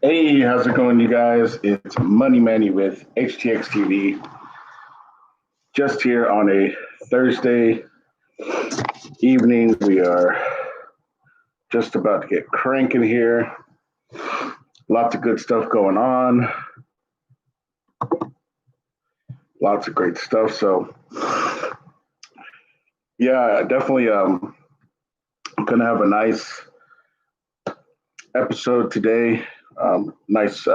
Hey, how's it going, you guys? It's Money Manny with HTX TV. Just here on a Thursday evening. We are just about to get cranking here. Lots of good stuff going on. Lots of great stuff. So, yeah, definitely gonna have a nice episode today. Nice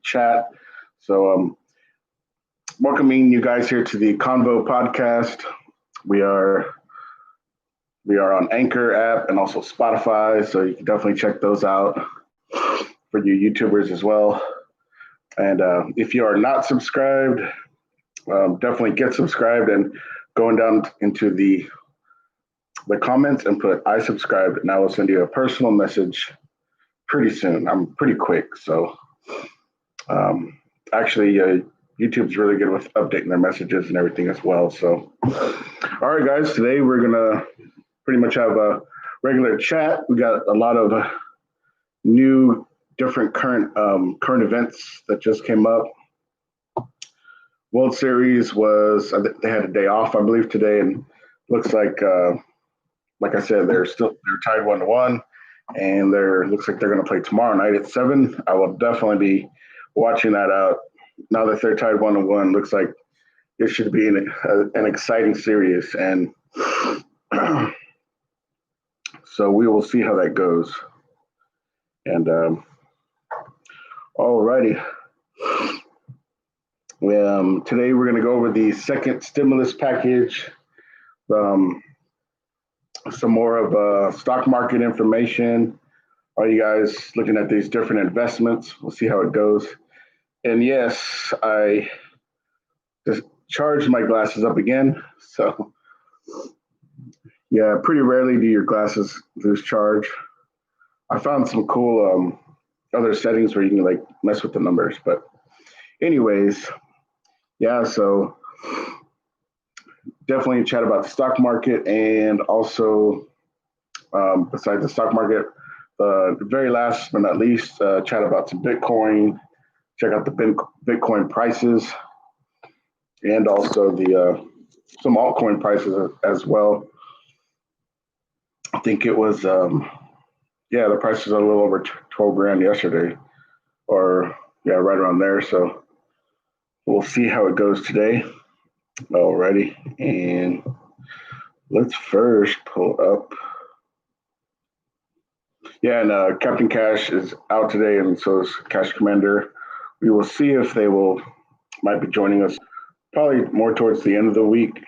chat. So, welcoming you guys here to the Convo podcast. We are on Anchor app and also Spotify, so you can definitely check those out for you YouTubers as well. And if you are not subscribed, definitely get subscribed and going down into the comments and put I subscribed, and I will send you a personal message pretty soon. I'm pretty quick, so actually YouTube's really good with updating their messages and everything as well. So all right, guys, today we're gonna pretty much have a regular chat. We got a lot of new different current events that just came up. World Series was, they had a day off, I believe, today, and looks like I said, they're tied 1-1, and looks like they're going to play tomorrow night at 7. I will definitely be watching that out. Now that they're tied 1-1, looks like it should be an exciting series, and so we will see how that goes. And alrighty. Today we're going to go over the second stimulus package, some more of stock market information. Are you guys looking at these different investments? We'll see how it goes. And yes, I just charged my glasses up again. So yeah, pretty rarely do your glasses lose charge. I found some cool other settings where you can like mess with the numbers. But anyways, yeah, so definitely chat about the stock market, and also besides the stock market, the very last but not least, chat about some Bitcoin, check out the Bitcoin prices, and also the some altcoin prices as well. I think it was, the prices are a little over 12 grand yesterday, or yeah, right around there. So we'll see how it goes today. Alrighty, and let's first pull up. Yeah, and Captain Cash is out today, and so is Cash Commander. We will see if they might be joining us probably more towards the end of the week.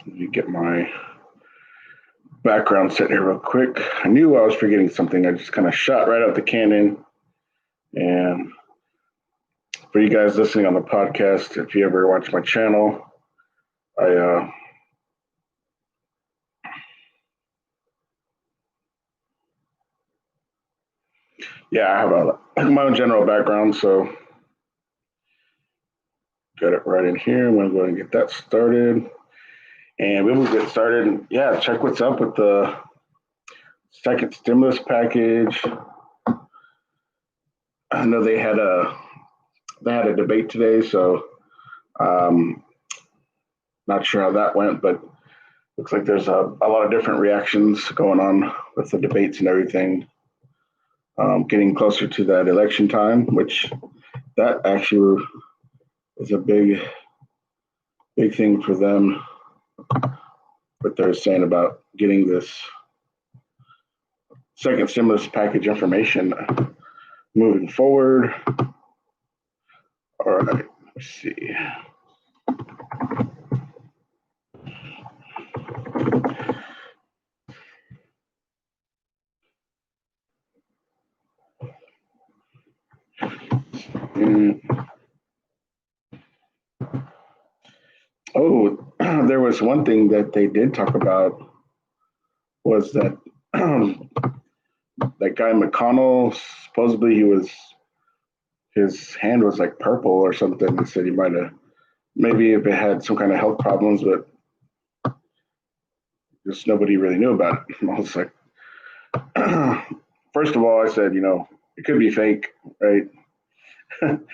Let me get my background set here real quick. I knew I was forgetting something. I just kind of shot right out the cannon. And for you guys listening on the podcast, if you ever watch my channel, I have my own general background, so got it right in here. I'm going to go ahead and get that started. And we will get started. Yeah, check what's up with the second stimulus package. I know they had a debate today, so not sure how that went, but looks like there's a lot of different reactions going on with the debates and everything. Getting closer to that election time, which that actually is a big thing for them. What they're saying about getting this second stimulus package information moving forward. All right, let's see. Oh, there was one thing that they did talk about, was that that guy McConnell, supposedly his hand was like purple or something. They said he might have, maybe if it had some kind of health problems, but just nobody really knew about it. And I was like, first of all, I said, it could be fake, right? I'm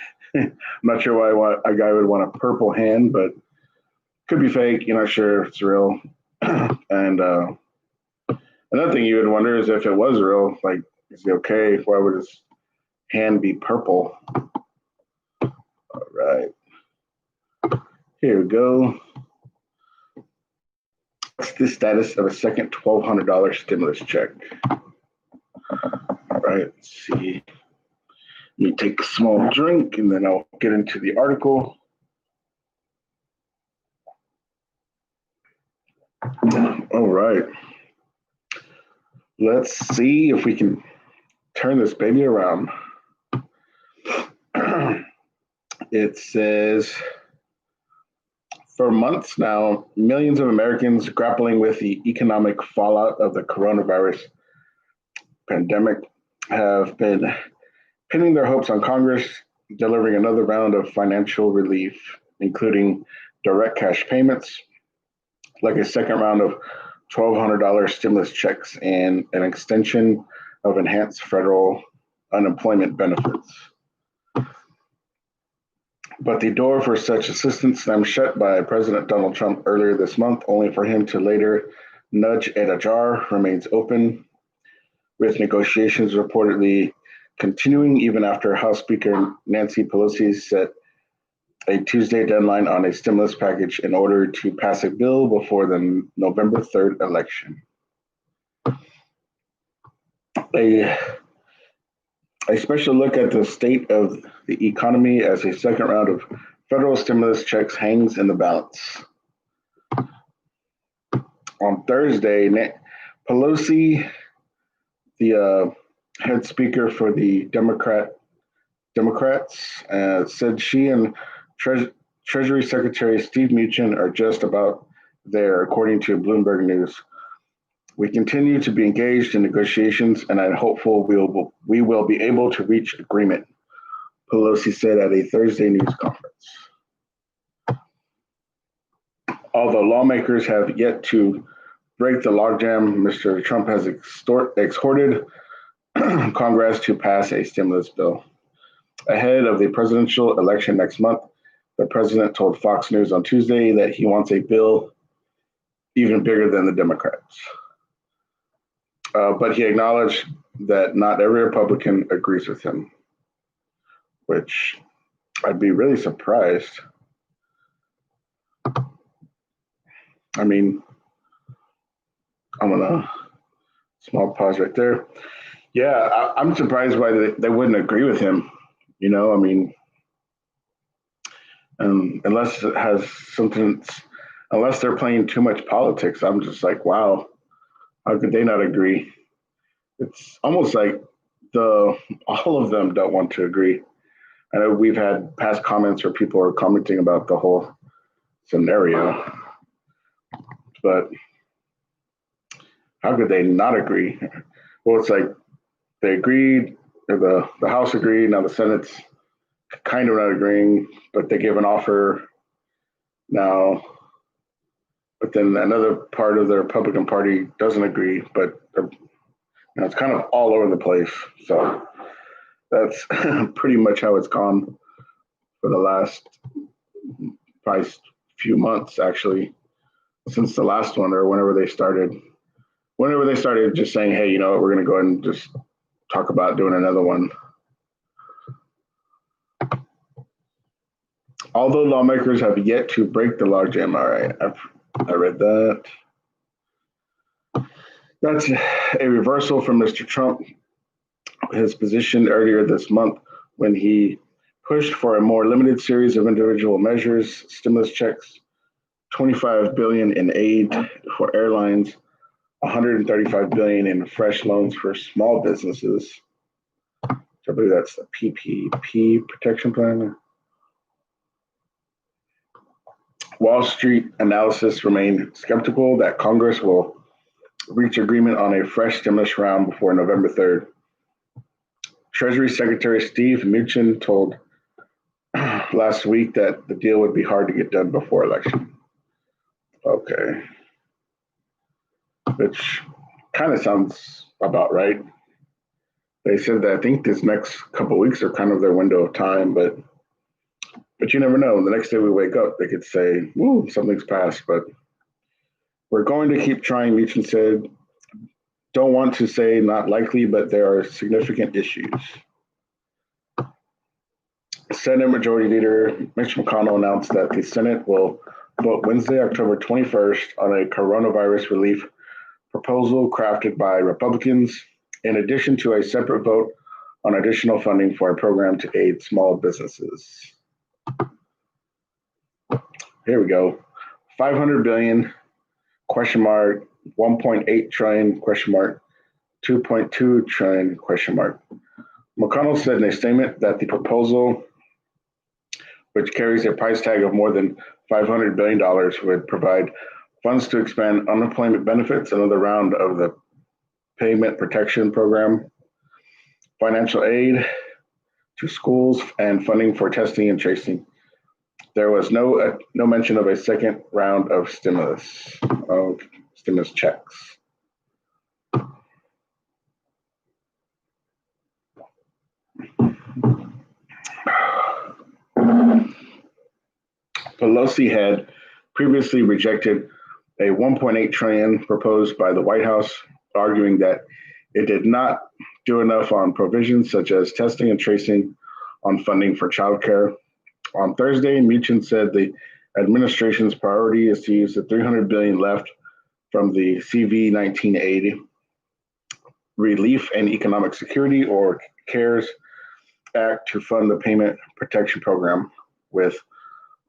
not sure why a guy would want a purple hand, but could be fake. You're not sure if it's real. And another thing you would wonder is if it was real, like, is it okay? Why would his hand be purple? All right. Here we go. What's the status of a second $1,200 stimulus check? All right, let's see. Let me take a small drink and then I'll get into the article. All right. Let's see if we can turn this baby around. It says, for months now, millions of Americans grappling with the economic fallout of the coronavirus pandemic have been pinning their hopes on Congress delivering another round of financial relief, including direct cash payments, like a second round of $1,200 stimulus checks and an extension of enhanced federal unemployment benefits. But the door for such assistance slammed shut by President Donald Trump earlier this month, only for him to later nudge at ajar, remains open, with negotiations reportedly continuing even after House Speaker Nancy Pelosi set a Tuesday deadline on a stimulus package in order to pass a bill before the November 3rd election. A special look at the state of the economy as a second round of federal stimulus checks hangs in the balance. On Thursday, Pelosi, the head speaker for the Democrats, said she and Treasury Secretary Steve Mnuchin are just about there, according to Bloomberg News. We continue to be engaged in negotiations, and I'm hopeful we will be able to reach agreement, Pelosi said at a Thursday news conference. Although lawmakers have yet to break the logjam, Mr. Trump has exhorted Congress to pass a stimulus bill. Ahead of the presidential election next month, the president told Fox News on Tuesday that he wants a bill even bigger than the Democrats. But he acknowledged that not every Republican agrees with him, which I'd be really surprised. I mean, I'm gonna small pause right there. Yeah, I'm surprised why they wouldn't agree with him. I mean, unless it has something, unless they're playing too much politics, I'm just like, wow, how could they not agree? It's almost like all of them don't want to agree. I know we've had past comments where people are commenting about the whole scenario, but how could they not agree? Well, it's like they agreed, or the House agreed, now the Senate's kind of not agreeing, but they give an offer now. But then another part of the Republican Party doesn't agree, but it's kind of all over the place. So that's pretty much how it's gone for the last probably few months, actually, since the last one or whenever they started just saying, hey, we're going to go ahead and just talk about doing another one. Although lawmakers have yet to break the logjam, all right, I read that. That's a reversal from Mr. Trump, his position earlier this month when he pushed for a more limited series of individual measures, stimulus checks, $25 billion in aid for airlines, $135 billion in fresh loans for small businesses. I believe that's the PPP protection plan. Wall Street analysis remain skeptical that Congress will reach agreement on a fresh stimulus round before November 3rd. Treasury Secretary Steve Mnuchin told last week that the deal would be hard to get done before election. Okay. Which kind of sounds about right. They said that I think this next couple of weeks are kind of their window of time, but you never know. The next day we wake up, they could say, "Ooh, something's passed." But we're going to keep trying. Meacham said, "Don't want to say not likely, but there are significant issues." Senate Majority Leader Mitch McConnell announced that the Senate will vote Wednesday, October 21st, on a coronavirus relief proposal crafted by Republicans, in addition to a separate vote on additional funding for a program to aid small businesses. Here we go. 500 billion question mark 1.8 trillion question mark 2.2 trillion question mark. McConnell said in a statement that the proposal, which carries a price tag of more than $500 billion, would provide funds to expand unemployment benefits, another round of the Payment Protection Program, financial aid to schools, and funding for testing and tracing. There was no mention of a second round of stimulus checks. Pelosi had previously rejected a 1.8 trillion proposed by the White House, arguing that it did not do enough on provisions such as testing and tracing, on funding for childcare. On Thursday, Meacham said the administration's priority is to use the $300 billion left from the CV-19 aid, Relief and Economic Security, or CARES Act, to fund the Payment Protection Program with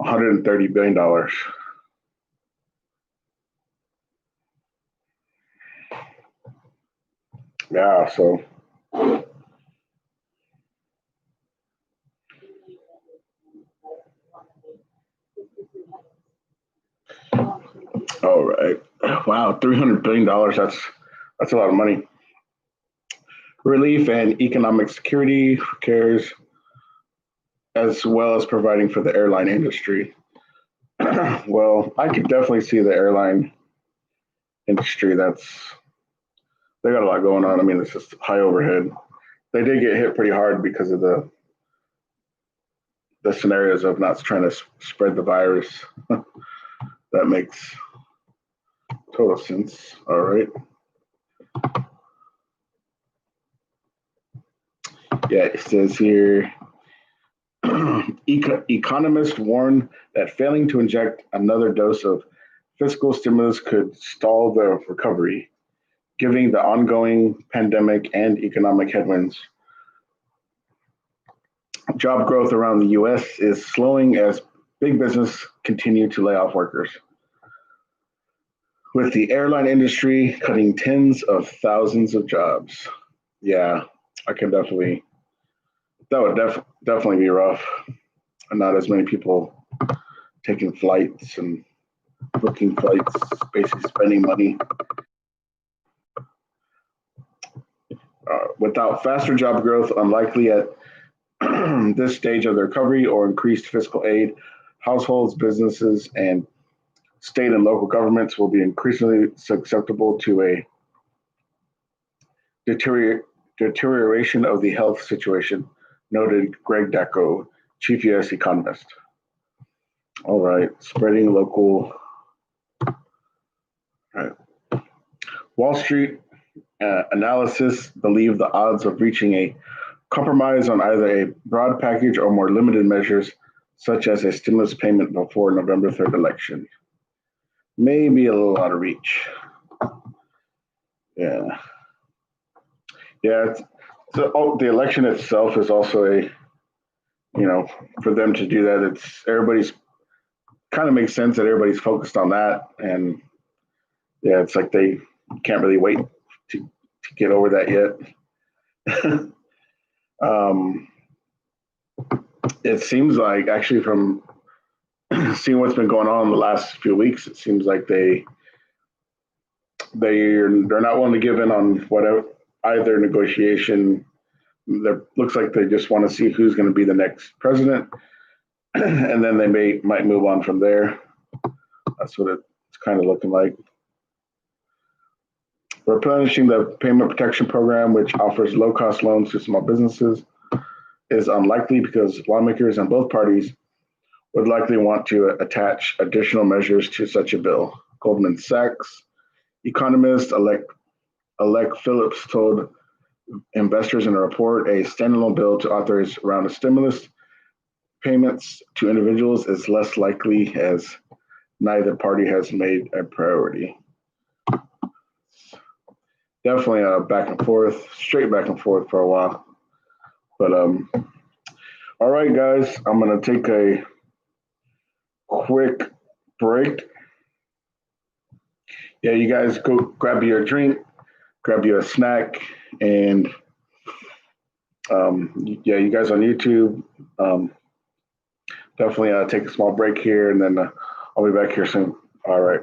$130 billion. Yeah, so all right. Wow, $300 billion. That's a lot of money. Relief and Economic Security, CARES, as well as providing for the airline industry. Well, I could definitely see the airline industry. They got a lot going on. I mean, it's just high overhead. They did get hit pretty hard because of the scenarios of not trying to spread the virus. That makes total sense. All right. Yeah, it says here, economists warn that failing to inject another dose of fiscal stimulus could stall the recovery, given the ongoing pandemic and economic headwinds. Job growth around the U.S. is slowing as big business continue to lay off workers, with the airline industry cutting tens of thousands of jobs. Yeah, I can definitely. That would definitely be rough. And not as many people taking flights and booking flights, basically spending money. Without faster job growth, unlikely at this stage of the recovery, or increased fiscal aid, households, businesses, and state and local governments will be increasingly susceptible to a deterioration of the health situation, noted Greg Dacko, chief U.S. economist. All right, spreading local. All right. Wall Street analysis believe the odds of reaching a compromise on either a broad package or more limited measures, such as a stimulus payment before November 3rd election, may be a little out of reach. Yeah. Yeah. So the election itself is also for them to do that, everybody's kind of makes sense that everybody's focused on that. And yeah, it's like they can't really wait to get over that yet. It seems like, actually, from seeing what's been going on the last few weeks, it seems like they're not willing to give in on whatever either negotiation. There looks like they just want to see who's going to be the next president, and then they might move on from there. That's what it's kind of looking like. Replenishing the Payment Protection Program, which offers low-cost loans to small businesses, is unlikely because lawmakers on both parties would likely want to attach additional measures to such a bill. Goldman Sachs economist Alec Phillips told investors in a report a standalone bill to authorize round of stimulus payments to individuals is less likely as neither party has made a priority. Definitely back and forth, straight back and forth for a while. But all right, guys, I'm gonna take a quick break. Yeah, you guys go grab your drink, grab you a snack, and yeah, you guys on YouTube, definitely take a small break here, and then I'll be back here soon. All right.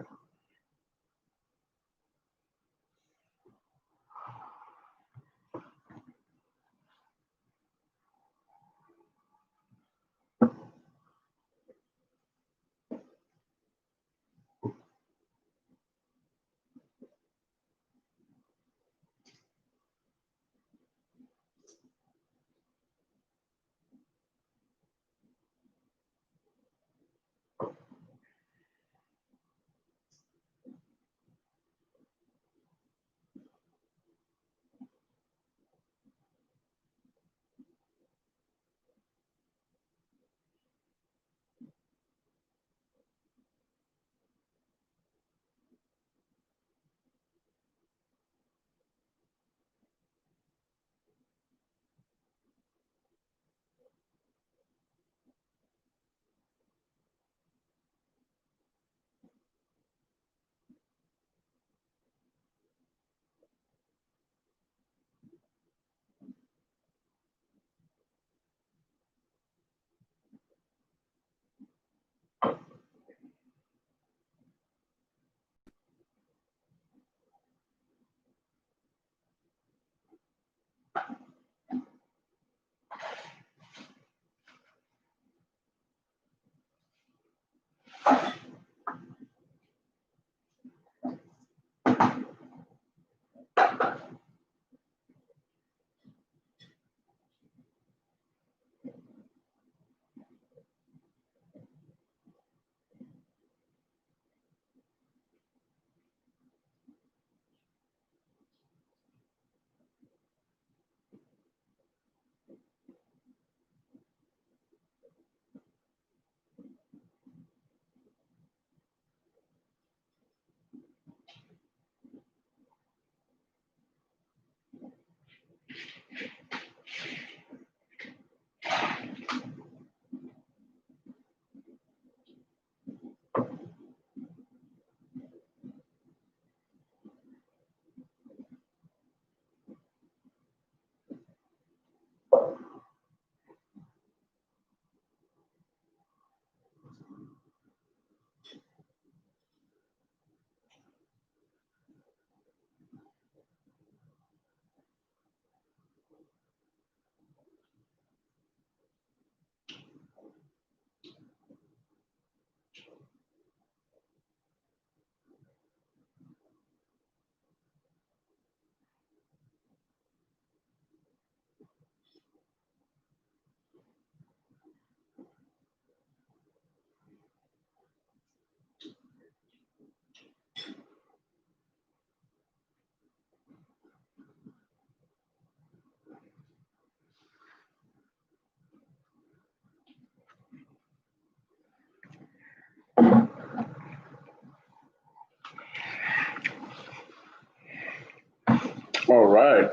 All right.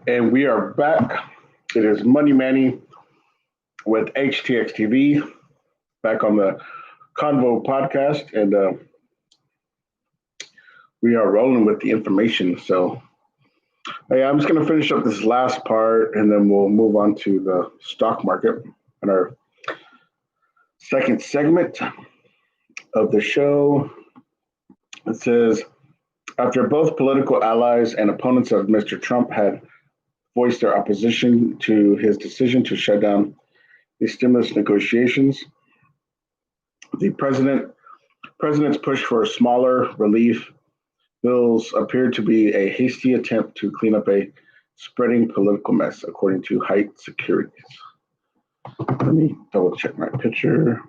And we are back. It is Money Manny with HTX TV, back on the Convo podcast. And we are rolling with the information. So, hey, I'm just going to finish up this last part and then we'll move on to the stock market in our second segment of the show. It says, after both political allies and opponents of Mr. Trump had voiced their opposition to his decision to shut down the stimulus negotiations, the president President's push for smaller relief bills appeared to be a hasty attempt to clean up a spreading political mess, according to Height Securities. Let me double check my picture.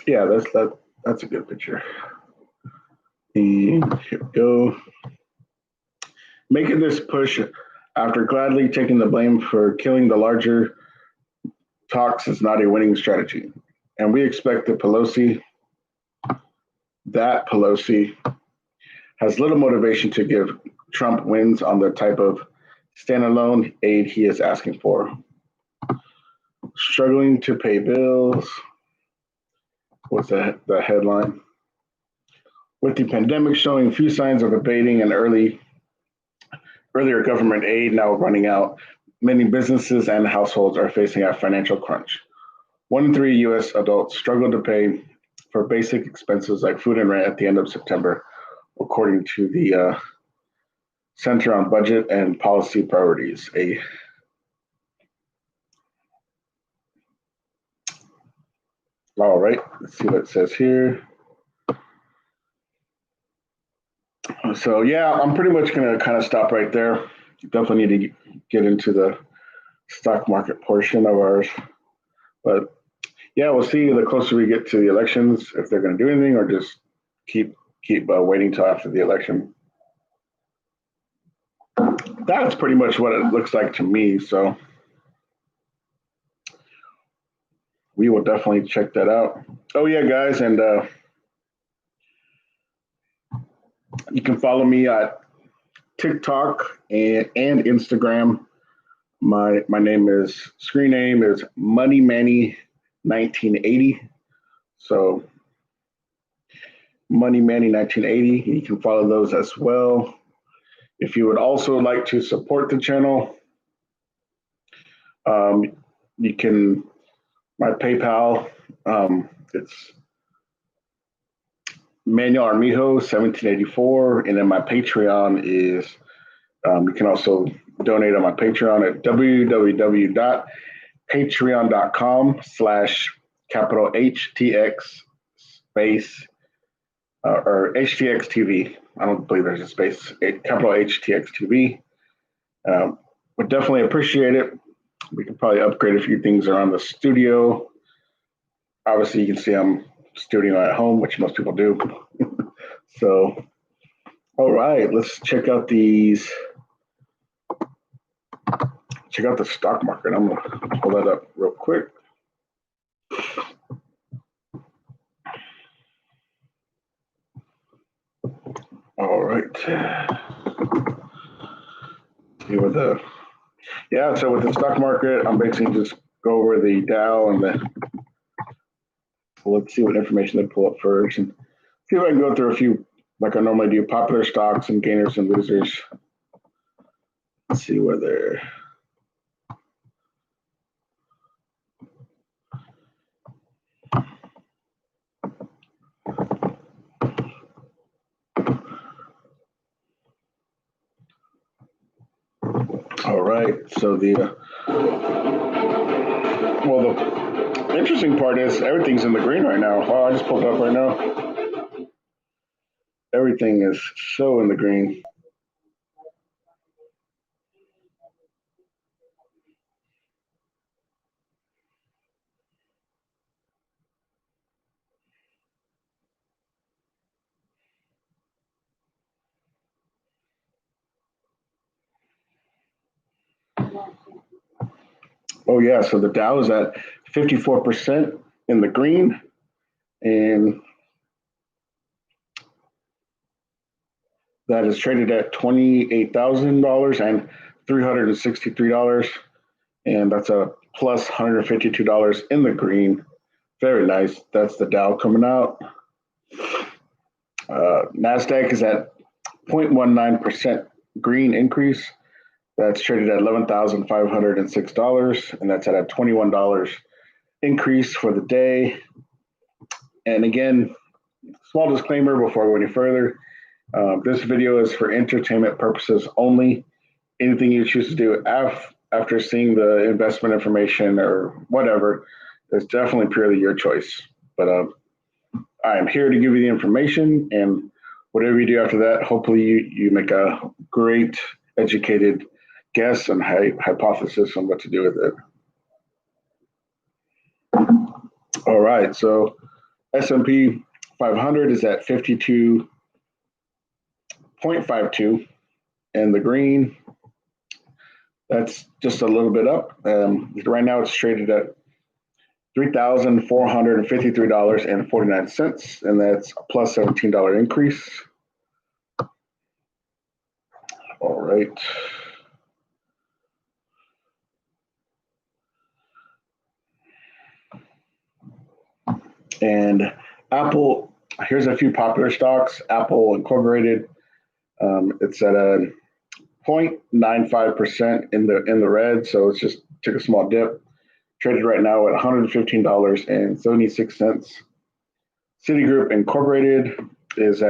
Yeah, that's a good picture. And here we go. Making this push after gladly taking the blame for killing the larger talks is not a winning strategy. And we expect that Pelosi has little motivation to give Trump wins on the type of standalone aid he is asking for. Struggling to pay bills. What's the headline? With the pandemic showing few signs of abating and earlier government aid now running out, many businesses and households are facing a financial crunch. 1 in 3 U.S. adults struggle to pay for basic expenses like food and rent at the end of September, according to the Center on Budget and Policy Priorities. All right, let's see what it says here. So yeah, I'm pretty much going to kind of stop right there. Definitely need to get into the stock market portion of ours. But yeah, we'll see the closer we get to the elections, if they're going to do anything or just keep waiting till after the election. That's pretty much what it looks like to me. So we will definitely check that out. Oh yeah, guys, and you can follow me at TikTok and Instagram. My screen name is Money Manny 1980. So Money Manny 1980. You can follow those as well. If you would also like to support the channel, you can. My PayPal, it's Manuel Armijo 1784, and then my Patreon is. You can also donate on my Patreon at www.patreon.com/capital HTX space or HTX TV. I don't believe there's a space. Capital HTX TV. Would definitely appreciate it. We could probably upgrade a few things around the studio. Obviously, you can see I'm studio at home, which most people do. So, all right, let's check out these. Check out the stock market. I'm going to pull that up real quick. All right. See what the so with the stock market, I'm basically just go over the Dow and let's see what information they pull up first and see if I can go through a few like I normally do, popular stocks and gainers and losers. Let's see where they're. All right, so the interesting part is everything's in the green right now. Oh, I just pulled it up right now. Everything is so in the green. Oh yeah, so the Dow is at 54% in the green, and that is traded at $28,000 and $363, and that's a plus $152 in the green. Very nice. That's the Dow coming out. NASDAQ is at 0.19% green increase. That's traded at $11,506, and that's at a $21 increase for the day. And again, small disclaimer before I go any further. This video is for entertainment purposes only. Anything you choose to do after seeing the investment information or whatever is definitely purely your choice. But I'm here to give you the information, and whatever you do after that, hopefully you make a great educated guess and hypothesis on what to do with it. All right, so S&P 500 is at 52.52, and the green, that's just a little bit up. Right now it's traded at $3,453.49, and that's a plus $17 increase. All right. And Apple, here's a few popular stocks. Apple Incorporated, it's at a 0.95% in the red, so it's just took a small dip. Traded right now at $115.76. Citigroup Incorporated is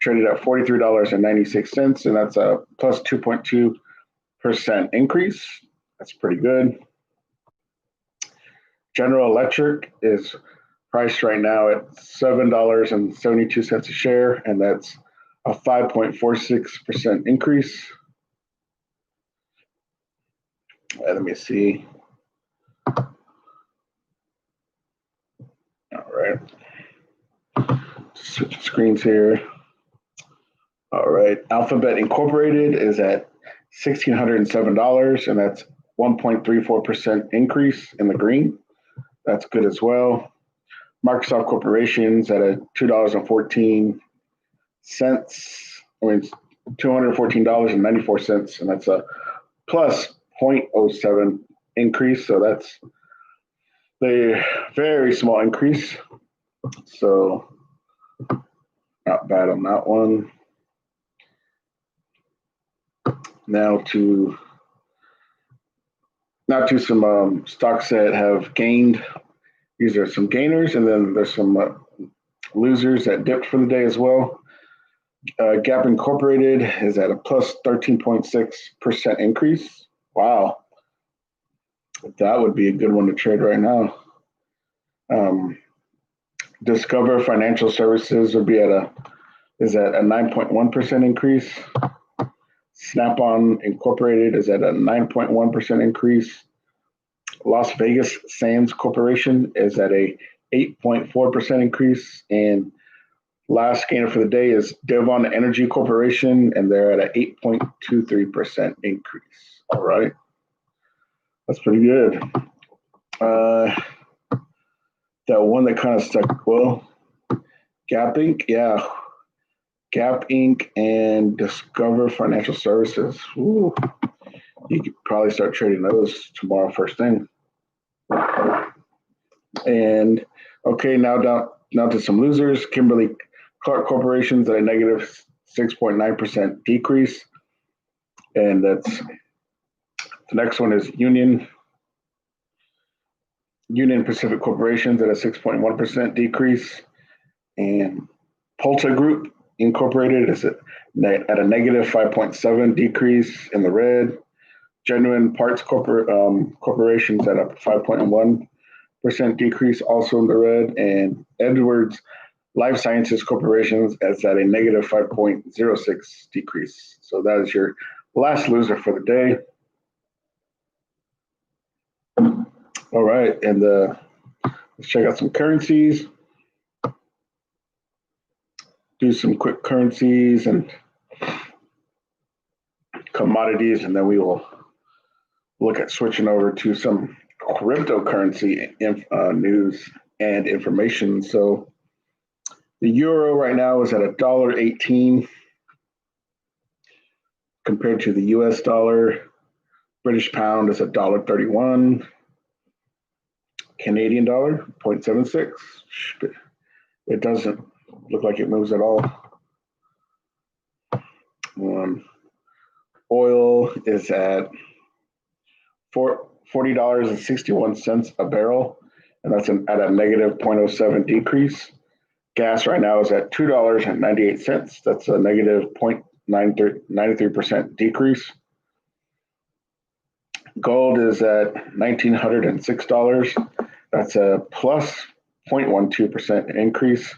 traded at $43.96, and that's a plus 2.2% increase. That's pretty good. General Electric is priced right now at $7.72 a share, and that's a 5.46% increase. Let me see. All right. Switch screens here. All right. Alphabet Incorporated is at $1,607, and that's 1.34% increase in the green. That's good as well. Microsoft Corporation's at a $2.14. $214.94, and that's a plus 0.07 increase. So that's a very small increase. So not bad on that one. Now to some stocks that have gained. These are some gainers, and then there's some losers that dipped for the day as well. Gap Incorporated is at a plus 13.6% increase. Wow. That would be a good one to trade right now. Discover Financial Services would be is at a 9.1% increase. Snap-on Incorporated is at a 9.1% increase. Las Vegas Sands Corporation is at a 8.4% increase. And last gainer for the day is Devon Energy Corporation, and they're at an 8.23% increase. All right. That's pretty good. That one that kind of stuck, well, Gap Inc., yeah. Gap Inc. and Discover Financial Services. Ooh, you could probably start trading those tomorrow first thing. And okay, now to some losers. Kimberly Clark Corporation's at a negative 6.9% decrease. And that's the next one is Union Pacific Corporation's at a 6.1% decrease. And Polta Group Incorporated is at a negative 5.7 decrease in the red. Genuine Parts Corporation's at a 5.1% decrease, also in the red. And Edwards Life Sciences Corporation is at a negative 5.06 decrease. So that is your last loser for the day. All right, and let's check out some currencies. Do some quick currencies and commodities, and then we will look at switching over to some cryptocurrency news and information. So the euro right now is at $1.18 compared to the US dollar. British pound is $1.31. Canadian dollar, 0.76. It doesn't look like it moves at all. Oil is at $40.61 a barrel, and that's at a negative 0.07 decrease. Gas right now is at $2.98. That's a negative 0.93% decrease. Gold is at $1,906. That's a plus 0.12% increase.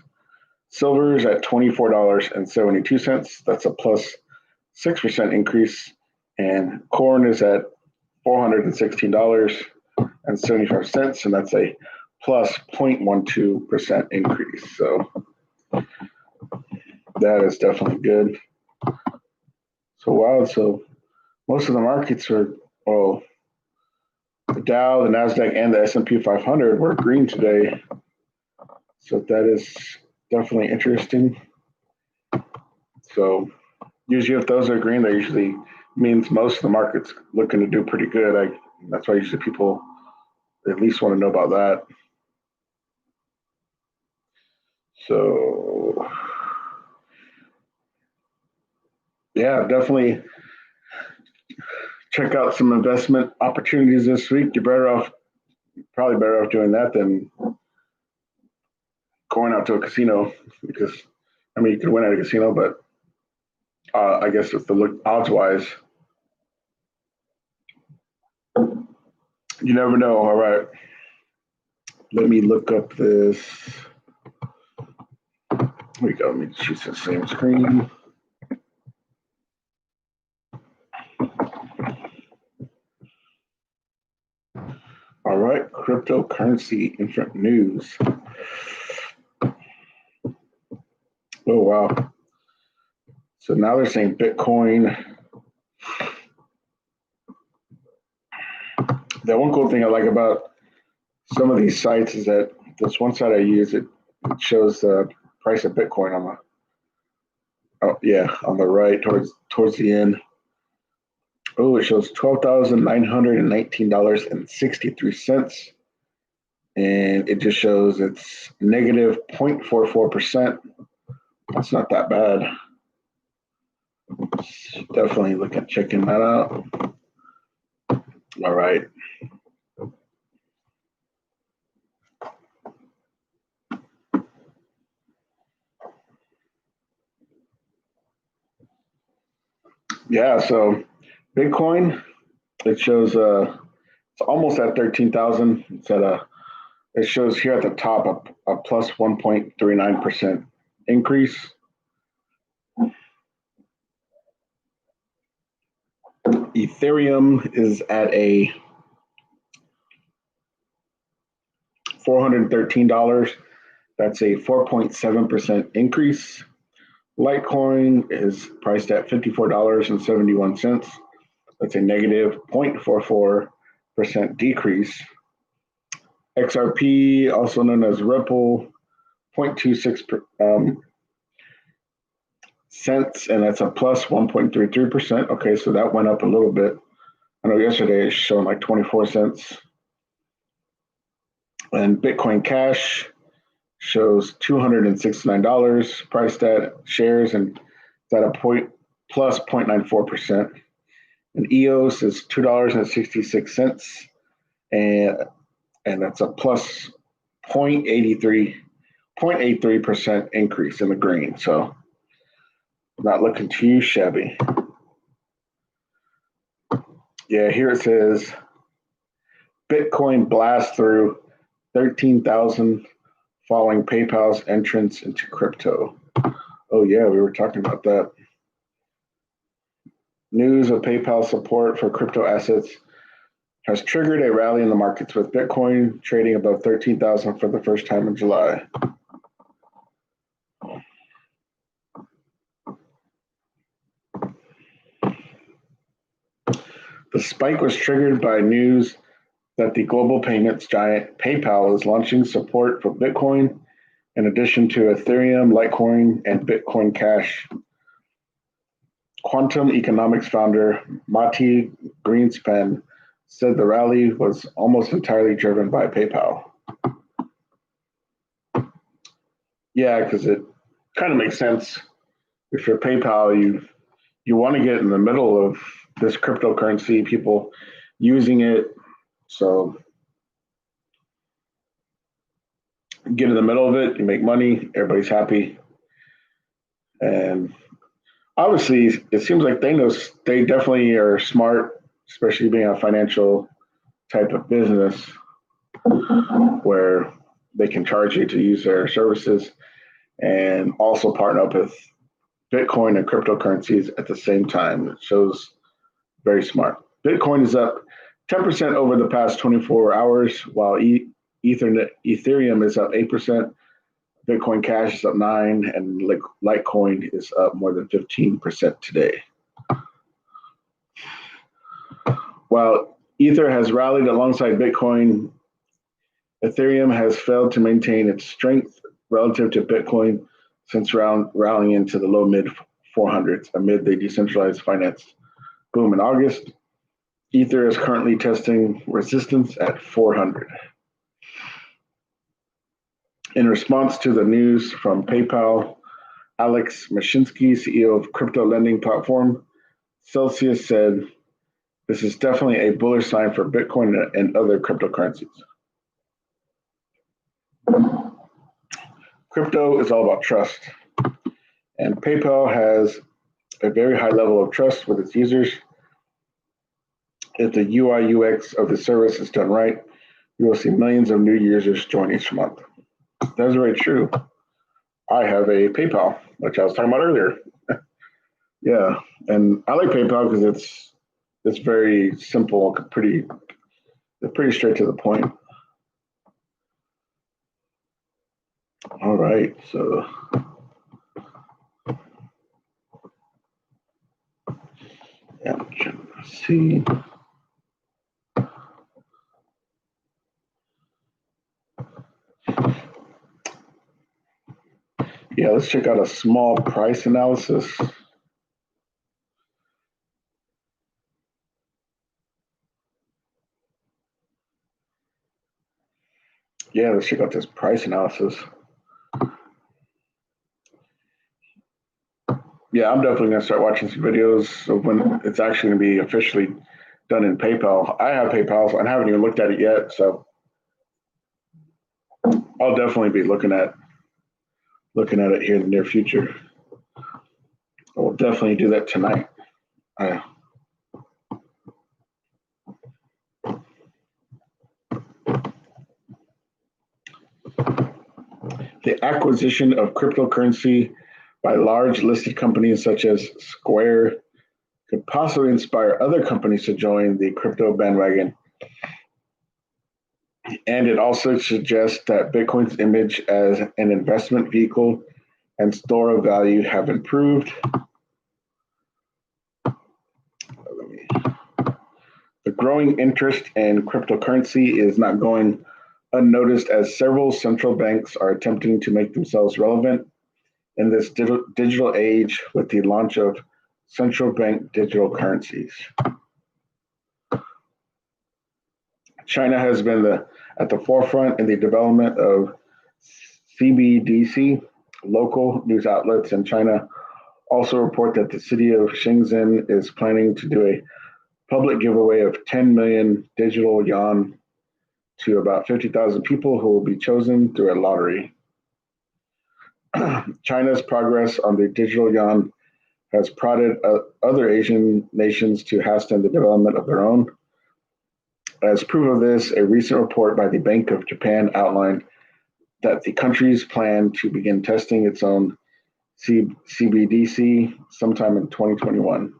Silver is at $24.72. That's a plus 6% increase. And corn is at $416.75, and that's a plus 0.12% increase. So that is definitely good. So wow, so most of the markets are, well, the Dow, the Nasdaq, and the S&P 500 were green today. So that is definitely interesting. So usually if those are green, that usually means most of the market's looking to do pretty good. That's why usually people at least want to know about that. So yeah, definitely check out some investment opportunities this week. You're probably better off doing that than going out to a casino, because I mean you could win at a casino, but I guess with the odds wise, you never know. All right, let me look up this. Here we go. Let me choose the same screen. All right, cryptocurrency infant news. Oh wow! So now they're saying Bitcoin. The one cool thing I like about some of these sites is that this one site I use, it shows the price of Bitcoin on the right towards the end. Oh, it shows $12,919.63, and it just shows it's negative 0.44%. That's not that bad. Definitely look at checking that out. All right. Yeah, so Bitcoin, it shows it's almost at 13,000. It shows here at the top a plus 1.39% increase. Ethereum is at a $413. That's a 4.7% increase. Litecoin is priced at $54.71. That's a negative 0.44% decrease. XRP, also known as Ripple, 0.26 cents, and that's a plus 1.33%. Okay, so that went up a little bit. I know yesterday it showed like 24 cents. And Bitcoin Cash shows $269 priced at shares, and it's at a plus 0.94%. And EOS is $2.66, and that's a plus 0.83% increase in the green. So not looking too shabby. Yeah, here it says Bitcoin blast through 13,000 following PayPal's entrance into crypto. Oh yeah, we were talking about that. News of PayPal support for crypto assets has triggered a rally in the markets, with Bitcoin trading above 13,000 for the first time in July. The spike was triggered by news that the global payments giant PayPal is launching support for Bitcoin in addition to Ethereum, Litecoin, and Bitcoin Cash. Quantum Economics founder Mati Greenspan said the rally was almost entirely driven by PayPal. Yeah, because it kind of makes sense. If you're PayPal, you want to get in the middle of this cryptocurrency, people using it. So get in the middle of it, you make money, everybody's happy. And obviously, it seems like they definitely are smart, especially being a financial type of business where they can charge you to use their services. and also partner up with Bitcoin and cryptocurrencies at the same time. It shows very smart. Bitcoin is up 10% over the past 24 hours, while Ethereum is up 8%. Bitcoin Cash is up 9%, and Litecoin is up more than 15% today. While Ether has rallied alongside Bitcoin, Ethereum has failed to maintain its strength relative to Bitcoin since rallying into the low mid 400s amid the decentralized finance boom in August. Ether is currently testing resistance at 400. In response to the news from PayPal, Alex Mashinsky, CEO of crypto lending platform Celsius, said, "This is definitely a bullish sign for Bitcoin and other cryptocurrencies." Crypto is all about trust, and PayPal has a very high level of trust with its users. If the UI UX of the service is done right, you will see millions of new users join each month. That's very true. I have a PayPal, which I was talking about earlier. Yeah, and I like PayPal because it's very simple, pretty straight to the point. All right, so yeah, let's see. Yeah, let's check out a small price analysis. Yeah, let's check out this price analysis. Yeah, I'm definitely going to start watching some videos of when it's actually going to be officially done in PayPal. I have PayPal, so I haven't even looked at it yet, so I'll definitely be looking at it here in the near future. I will definitely do that tonight. The acquisition of cryptocurrency by large listed companies such as Square could possibly inspire other companies to join the crypto bandwagon. And it also suggests that Bitcoin's image as an investment vehicle and store of value have improved. The growing interest in cryptocurrency is not going unnoticed as several central banks are attempting to make themselves relevant in this digital age with the launch of central bank digital currencies. China has been at the forefront in the development of CBDC. Local news outlets in China also report that the city of Shenzhen is planning to do a public giveaway of 10 million digital yuan to about 50,000 people who will be chosen through a lottery. China's progress on the digital yuan has prodded other Asian nations to hasten the development of their own. As proof of this, a recent report by the Bank of Japan outlined that the country's plan to begin testing its own CBDC sometime in 2021.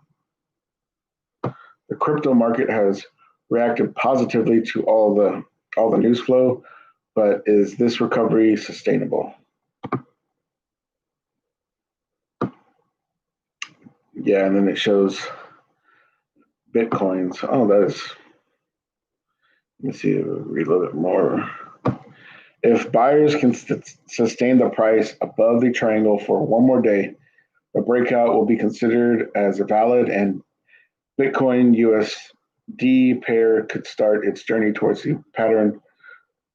The crypto market has reacted positively to all the news flow, but is this recovery sustainable? Yeah, and then it shows Bitcoins. Oh, that is. Let me see. Read a little bit more. If buyers can sustain the price above the triangle for one more day, the breakout will be considered as valid, and Bitcoin USD pair could start its journey towards the pattern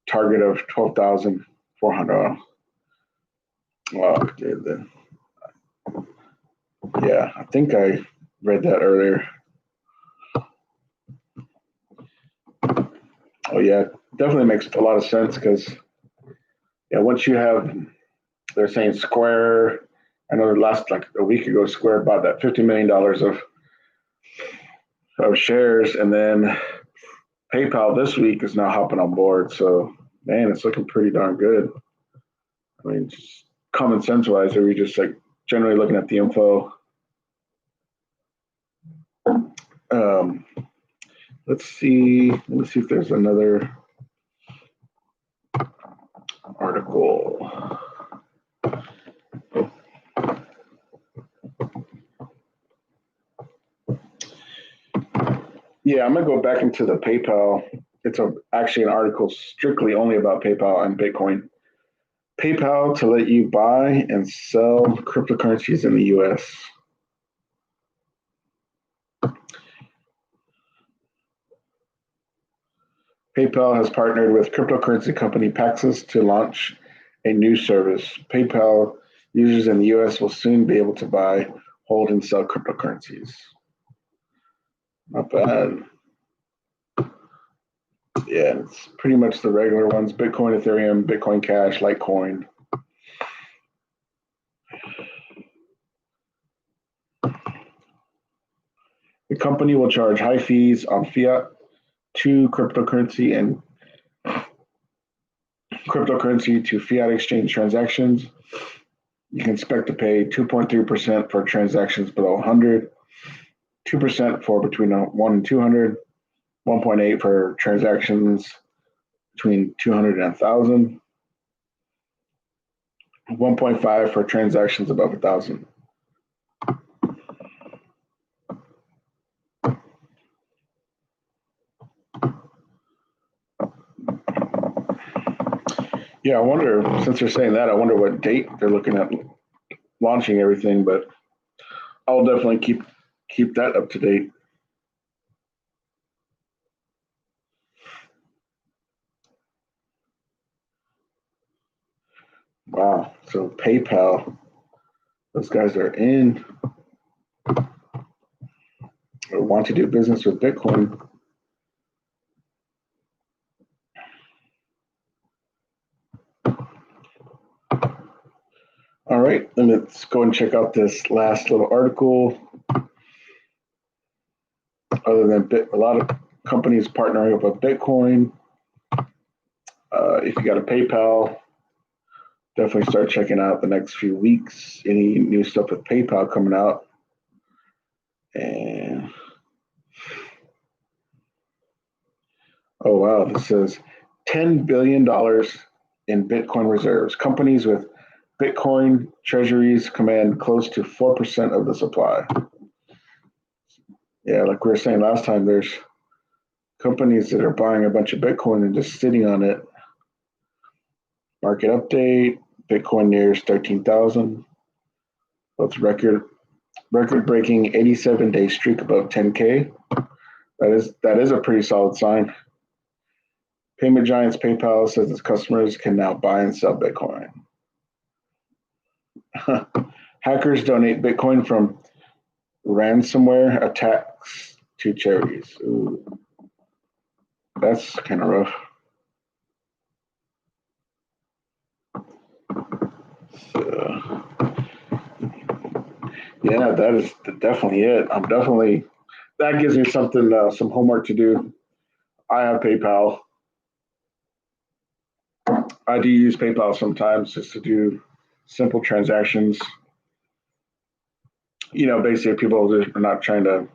target of 12,400. Wow, yeah, I think I read that earlier. Oh yeah, definitely makes a lot of sense because once you have, they're saying Square. I know last like a week ago, Square bought that $50 million of shares, and then PayPal this week is now hopping on board. So man, it's looking pretty darn good. I mean, common sense wise, or are we just like generally looking at the info? Um, let's see. Let me see if there's another article. Yeah, I'm gonna go back into the PayPal. It's actually an article strictly only about PayPal and Bitcoin. PayPal to let you buy and sell cryptocurrencies in the U.S. PayPal has partnered with cryptocurrency company Paxos to launch a new service. PayPal users in the U.S. will soon be able to buy, hold, and sell cryptocurrencies. Not bad. Yeah, it's pretty much the regular ones: Bitcoin, Ethereum, Bitcoin Cash, Litecoin. The company will charge high fees on fiat to cryptocurrency and cryptocurrency to fiat exchange transactions. You can expect to pay 2.3% for transactions below 100, 2% for between 1 and 200, 1.8 for transactions between 200 and 1,000, 1.5 for transactions above 1,000. Yeah, I wonder, since they're saying that, I wonder what date they're looking at launching everything, but I'll definitely keep that up to date. Wow. So PayPal, those guys are in or want to do business with Bitcoin. All right, let's go and check out this last little article. Other than a lot of companies partnering up with Bitcoin, if you got a PayPal, definitely start checking out the next few weeks. Any new stuff with PayPal coming out. And oh wow, this says $10 billion in Bitcoin reserves. Companies with Bitcoin treasuries command close to 4% of the supply. Yeah, like we were saying last time, there's companies that are buying a bunch of Bitcoin and just sitting on it. Market update: Bitcoin nears 13,000. That's record-breaking 87-day streak above 10K. That is a pretty solid sign. Payment giants PayPal says its customers can now buy and sell Bitcoin. Hackers donate Bitcoin from ransomware attacks to charities. Ooh, that's kind of rough. So, yeah, that is definitely it. That gives me something, some homework to do. I have PayPal. I do use PayPal sometimes just to do simple transactions. Basically, people are not trying to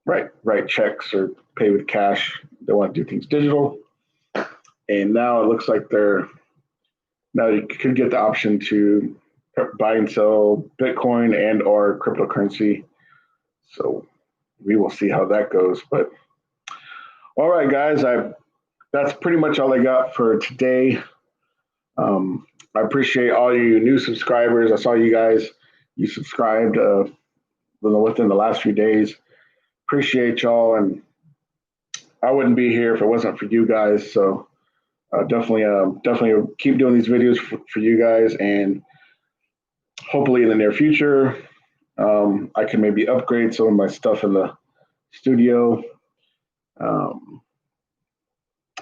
write checks or pay with cash. They want to do things digital. And now it looks like now you could get the option to buy and sell Bitcoin and or cryptocurrency. So we will see how that goes. But all right, guys, that's pretty much all I got for today. I appreciate all you new subscribers. I saw you subscribed within the last few days. Appreciate y'all, and I wouldn't be here if it wasn't for you guys. So definitely keep doing these videos for you guys, and hopefully in the near future, I can maybe upgrade some of my stuff in the studio.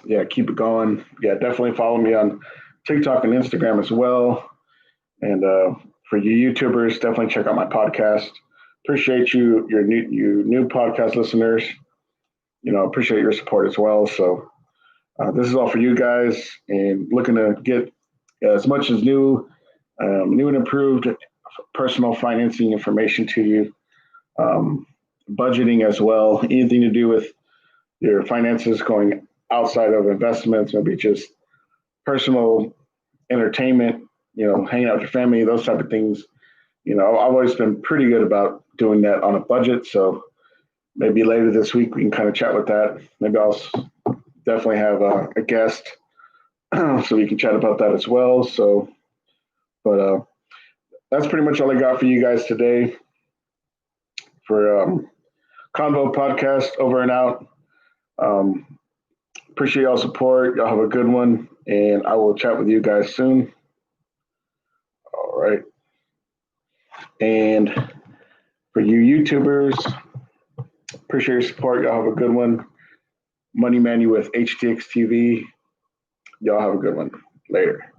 Yeah, keep it going. Yeah, definitely follow me on TikTok and Instagram as well. And for you YouTubers, definitely check out my podcast. Appreciate you new podcast listeners. Appreciate your support as well. So this is all for you guys, and looking to get as much as new new and improved personal financing information to you, budgeting as well, anything to do with your finances going outside of investments, maybe just personal entertainment, hanging out with your family, those type of things. I've always been pretty good about doing that on a budget. So maybe later this week we can kind of chat with that. Maybe I'll definitely have a guest so we can chat about that as well. So, but that's pretty much all I got for you guys today for Convo Podcast. Over and out. Appreciate y'all's support. Y'all have a good one, and I will chat with you guys soon. All right. And for you YouTubers, appreciate your support. Y'all have a good one. Money Manu with HTX TV. Y'all have a good one. Later.